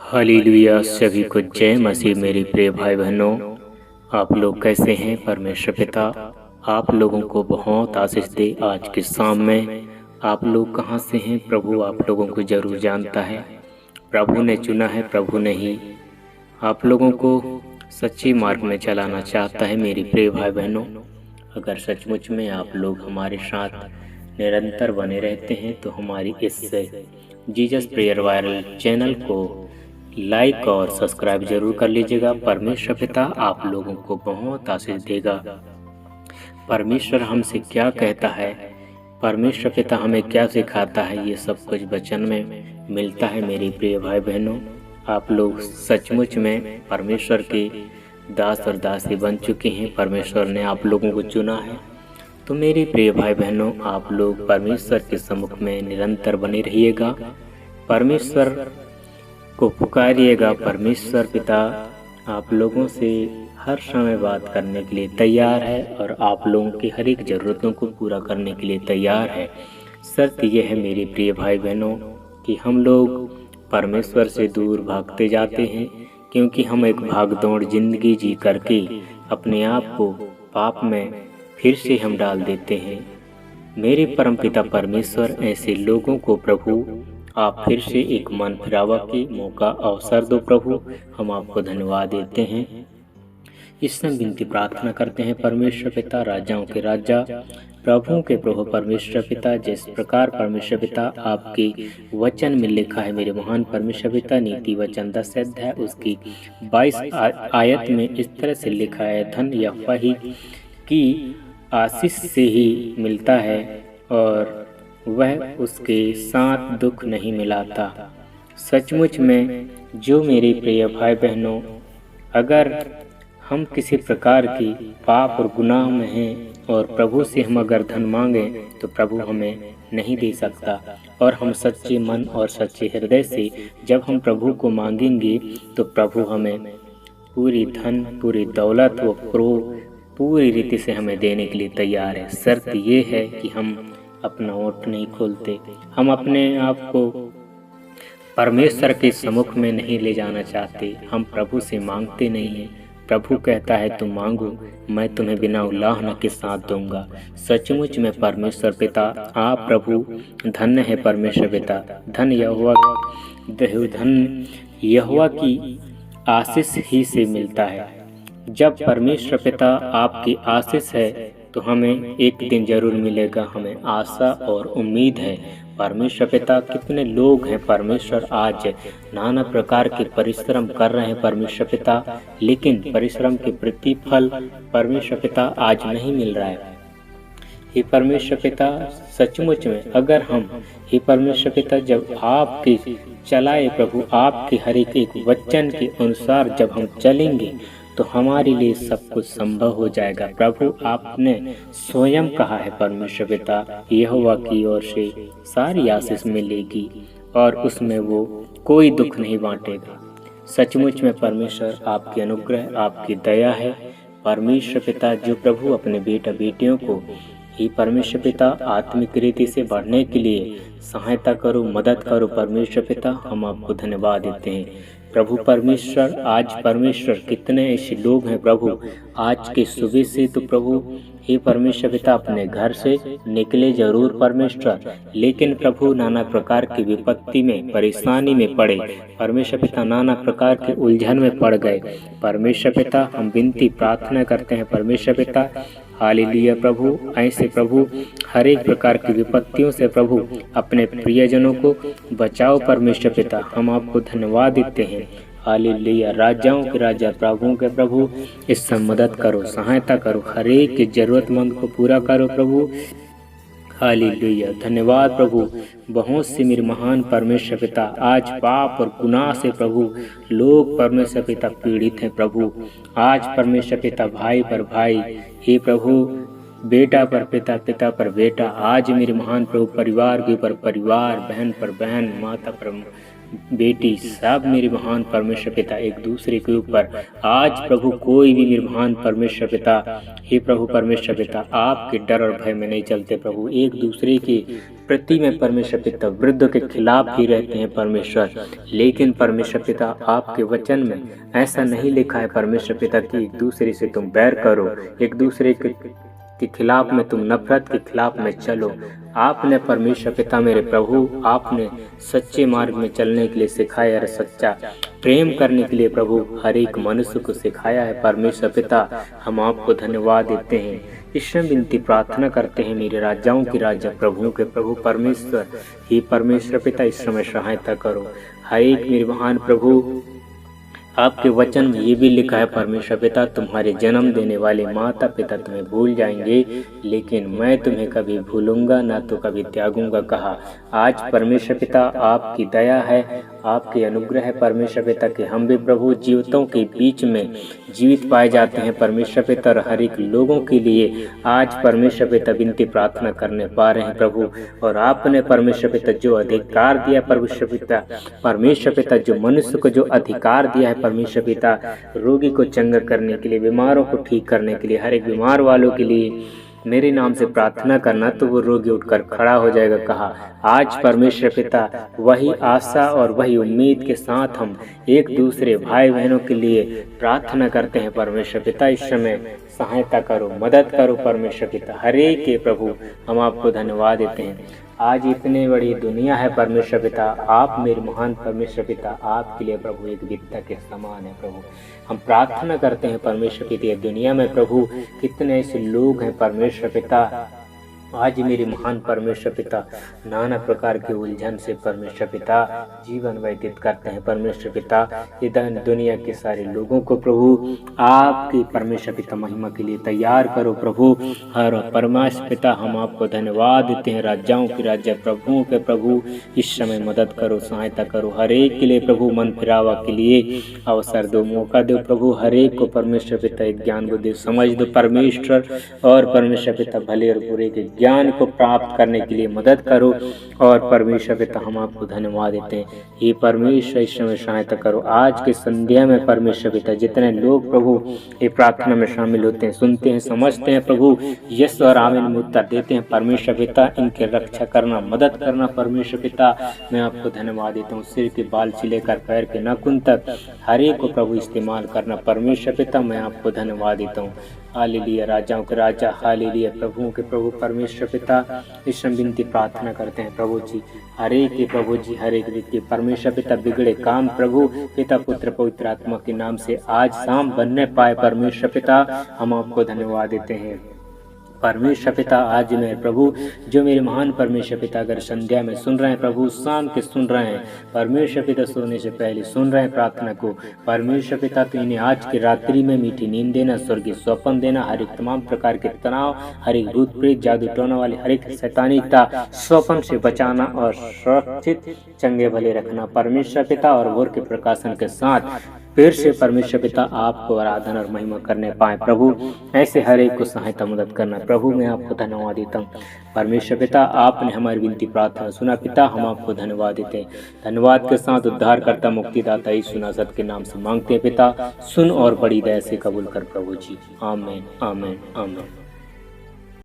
Hallelujah. सभी को जय मसीह। मेरे प्रिय भाई बहनों, आप लोग कैसे हैं? परमेश्वर पिता आप लोगों को बहुत आशीष दे। आज के शाम में आप लोग कहां से हैं? प्रभु आप लोगों को जरूर जानता है। प्रभु ने चुना है, प्रभु ने ही आप लोगों को सच्चे मार्ग में चलाना चाहता है। मेरे प्रिय भाई बहनों, अगर सचमुच में आप लोग हमारे साथ निरंतर बने रहते हैं तो हमारी इस जीसस प्रेयर वायरल चैनल को लाइक और सब्सक्राइब जरूर कर लीजिएगा। परमेश्वर पिता आप लोगों को बहुत आशीष देगा। परमेश्वर हमसे क्या कहता है, परमेश्वर पिता हमें क्या सिखाता है, ये सब कुछ वचन में मिलता है। मेरे प्रिय भाई बहनों, आप लोग सचमुच में परमेश्वर के दास और दासी बन चुके हैं। परमेश्वर ने आप लोगों को चुना है। तो मेरे प्रिय भाई बहनों, आप लोग परमेश्वर के सम्मुख में निरंतर बने रहिएगा। परमेश्वर को पुकारिएगा। परमेश्वर पिता आप लोगों से हर समय बात करने के लिए तैयार है और आप लोगों की हर एक ज़रूरतों को पूरा करने के लिए तैयार है। शर्त यह है मेरे प्रिय भाई बहनों कि हम लोग परमेश्वर से दूर भागते जाते हैं, क्योंकि हम एक भागदौड़ जिंदगी जी करके अपने आप को पाप में फिर से हम डाल देते हैं। मेरे परमपिता परमेश्वर ऐसे लोगों को प्रभु आप फिर से एक मन फिरावा की मौका अवसर दो। प्रभु हम आपको धन्यवाद देते हैं। इसमें विनती प्रार्थना करते हैं परमेश्वर पिता, राजाओं के राजा, प्रभुओं के प्रभु परमेश्वर पिता, जिस प्रकार परमेश्वर पिता आपके वचन में लिखा है मेरे महान परमेश्वर पिता, नीति वचन 10 अध्याय उसकी 22 आयत में इस तरह से लिखा है, धन यहोवा ही की आशीष से ही मिलता है और वह उसके साथ दुख नहीं मिलाता। सचमुच में जो मेरे प्रिय भाई बहनों, अगर हम किसी प्रकार की पाप और गुनाह में हैं और प्रभु से हम अगर धन मांगें तो प्रभु हमें नहीं दे सकता। और हम सच्चे मन और सच्चे हृदय से जब हम प्रभु को मांगेंगे तो प्रभु हमें पूरी धन, पूरी दौलत व पूरी रीति से हमें देने के लिए तैयार है। शर्त ये है कि हम अपना ओठ नहीं खोलते, हम अपने आप को परमेश्वर के सम्मुख में नहीं ले जाना चाहते, हम प्रभु से मांगते नहीं हैं। प्रभु कहता है तुम मांगो, मैं तुम्हें बिना उलाहना के साथ दूंगा। सचमुच में परमेश्वर पिता आप प्रभु धन्य है। परमेश्वर पिता धन यहोवा की आशीष ही से मिलता है। जब परमेश्वर पिता आपकी आशीष है तो हमें एक दिन जरूर मिलेगा। हमें आशा और उम्मीद है। परमेश्वर पिता कितने लोग हैं परमेश्वर आज नाना प्रकार के परिश्रम कर रहे हैं परमेश्वर पिता, लेकिन परिश्रम के प्रतिफल परमेश्वर पिता आज नहीं मिल रहा है। हे परमेश्वर पिता सचमुच में अगर हम हे परमेश्वर पिता जब आपके चलाए प्रभु आपके हर एक वचन के अनुसार जब हम चलेंगे तो हमारे लिए सब कुछ संभव हो जाएगा। प्रभु आपने स्वयं कहा है परमेश्वर पिता यहोवा की ओर से सारी आशीष मिलेगी और उसमें वो कोई दुख नहीं बांटेगा। सचमुच में परमेश्वर आपकी अनुग्रह आपकी दया है। परमेश्वर पिता जो प्रभु अपने बेटा बेटियों को ही परमेश्वर पिता आत्मिक रीति से बढ़ने के लिए सहायता करो, मदद करो। परमेश्वर पिता हम आपको धन्यवाद देते हैं। प्रभु परमेश्वर आज परमेश्वर कितने ऐसे लोग हैं प्रभु आज के सुबह से तो प्रभु हे परमेश्वर पिता अपने घर से निकले जरूर परमेश्वर, लेकिन प्रभु नाना प्रकार की विपत्ति में परेशानी में पड़े परमेश्वर पिता, नाना प्रकार के उलझन में पड़ गए परमेश्वर पिता। हम विनती प्रार्थना करते हैं परमेश्वर पिता हालेलुया प्रभु, ऐसे प्रभु हर एक प्रकार की विपत्तियों से प्रभु अपने प्रियजनों को बचाओ परमेश्वर पिता। हम आपको धन्यवाद देते हैं हालेलुया। राजाओं के राजा प्रभुओं के प्रभु इससे मदद करो, सहायता करो, हर एक की जरूरतमंद को पूरा करो प्रभु हालेलुया। धन्यवाद प्रभु। बहुत से मेरे महान परमेश्वर पिता आज पाप और गुनाह से प्रभु लोग परमेश्वर पिता पीड़ित हैं प्रभु। आज परमेश्वर पिता भाई पर भाई, हे प्रभु बेटा पर पिता, पिता पर बेटा, आज मेरे महान प्रभु परिवार के ऊपर परिवार, बहन पर बहन, माता पर बेटी सब मेरे महान परमेश्वर पिता एक दूसरे के ऊपर आज प्रभु कोई भी मेरे महान परमेश्वर पिता, हे प्रभु परमेश्वर पिता, आपके डर और भय में नहीं चलते प्रभु, एक दूसरे के प्रति में परमेश्वर पिता वृद्ध के खिलाफ ही रहते हैं परमेश्वर। लेकिन परमेश्वर पिता आपके वचन में ऐसा नहीं लिखा है परमेश्वर पिता कि एक दूसरे से तुम बैर करो, एक दूसरे के खिलाफ में तुम नफरत के खिलाफ में चलो। आपने परमेश्वर पिता मेरे प्रभु, आपने सच्चे मार्ग में चलने के लिए सिखाया है, सच्चा प्रेम करने के लिए प्रभु हर एक मनुष्य को सिखाया है परमेश्वर पिता। हम आपको धन्यवाद देते हैं, ईश्वर विनती प्रार्थना करते हैं मेरे राजाओं के राजा प्रभुओं के प्रभु परमेश्वर, ही परमेश्वर पिता इस समय सहायता करो। हर एक मेरे महान प्रभु, आपके वचन में ये भी लिखा है परमेश्वर पिता, तुम्हारे जन्म देने वाले माता पिता तुम्हें भूल जाएंगे लेकिन मैं तुम्हें कभी भूलूंगा ना तो कभी त्यागूंगा कहा। आज परमेश्वर पिता आपकी दया है, आपके अनुग्रह है परमेश्वर पिता कि हम भी प्रभु जीवितों के बीच में जीवित पाए जाते हैं परमेश्वर पिता, और हर एक लोगों के लिए आज परमेश्वर पिता विनती प्रार्थना करने पा रहे हैं प्रभु। और आपने परमेश्वर पिता जो अधिकार दिया परमेश्वर पिता जो मनुष्य को जो अधिकार दिया है परमेश्वर पिता, रोगी को चंगा करने के लिए, बीमारों को ठीक करने के लिए, हर एक बीमार वालों के लिए मेरे नाम से प्रार्थना करना तो वो रोगी उठकर खड़ा हो जाएगा कहा। आज परमेश्वर पिता वही आशा और वही उम्मीद के साथ हम एक दूसरे भाई बहनों के लिए प्रार्थना करते हैं परमेश्वर पिता। इस समय सहायता करो, मदद करो परमेश्वर पिता, हर एक के प्रभु हम आपको धन्यवाद देते हैं। आज इतनी बड़ी दुनिया है परमेश्वर पिता, आप मेरे महान परमेश्वर पिता, आपके लिए प्रभु एक विद्या के समान है प्रभु। हम प्रार्थना करते हैं परमेश्वर पिता, दुनिया में प्रभु कितने ऐसे लोग हैं परमेश्वर पिता, आज मेरे महान परमेश्वर पिता नाना प्रकार के उलझन से परमेश्वर पिता जीवन व्यतीत करते हैं परमेश्वर पिता। इधर दुनिया के सारे लोगों को प्रभु आपकी परमेश्वर पिता महिमा के लिए तैयार करो प्रभु। हर परमेश्वर पिता हम आपको धन्यवाद देते हैं, राजाओं के राजा प्रभुओं के प्रभु इस समय मदद करो, सहायता करो हर एक के लिए प्रभु। मन फिरावा के लिए अवसर दो, मौका दो प्रभु, हर एक को परमेश्वर पिता एक ज्ञान बुद्धि समझ दो परमेश्वर, और परमेश्वर पिता भले और बुरे के ज्ञान को प्राप्त करने के लिए मदद करो। और परमेश्वर पिता हम आपको धन्यवाद देते हैं, ये परमेश्वर इस समय सहायता करो। आज के संध्या में परमेश्वर पिता जितने लोग प्रभु ये प्रार्थना में शामिल होते हैं, सुनते हैं, समझते हैं प्रभु, यस और आमीन में उत्तर देते हैं परमेश्वर पिता, इनके रक्षा करना, मदद करना परमेश्वर पिता। मैं आपको धन्यवाद देता हूँ, सिर के बाल से लेकर पैर के नाखून तक हर एक को प्रभु इस्तेमाल करना परमेश्वर पिता, मैं आपको धन्यवाद देता हूँ। हालेलुया, राजाओं के राजा, हालेलुया, प्रभुओं के प्रभु परमेश्वर पिता इस विनती प्रार्थना करते हैं प्रभु जी, हर एक के प्रभु जी, हर एक व्यक्ति परमेश्वर पिता बिगड़े काम प्रभु पिता पुत्र पवित्र आत्मा के नाम से आज शाम बनने पाए परमेश्वर पिता, हम आपको धन्यवाद देते हैं परमेश्वर पिता। आज मैं प्रभु जो मेरे महान परमेश्वर पिता अगर संध्या में सुन रहे हैं प्रभु, शाम के सुन रहे हैं परमेश्वर पिता, सोने से पहले सुन रहे हैं प्रार्थना को परमेश्वर पिता, तो इन्हें आज की रात्रि में मीठी नींद देना, स्वर्गीय स्वप्न देना, हर एक तमाम प्रकार के तनाव, हर एक भूत प्रेत जादू टोना वाले हर एक शैतानिकता स्वप्न से बचाना और सुरक्षित चंगे भले रखना परमेश्वर पिता, और भोर के प्रकाशन के साथ फिर से परमेश्वर पिता आपको आराधना और महिमा करने पाए प्रभु, ऐसे हर एक को सहायता मदद करना प्रभु। मैं आपको धन्यवाद देता हूँ परमेश्वर पिता, आपने हमारी विनती प्रार्थना सुना पिता, हम आपको धन्यवाद देते हैं। धन्यवाद के साथ उद्धार करता मुक्तिदाता यीशु नासरत के नाम से मांगते हैं पिता, सुन और बड़ी दया से कबूल कर प्रभु जी, आमीन आमीन आमीन।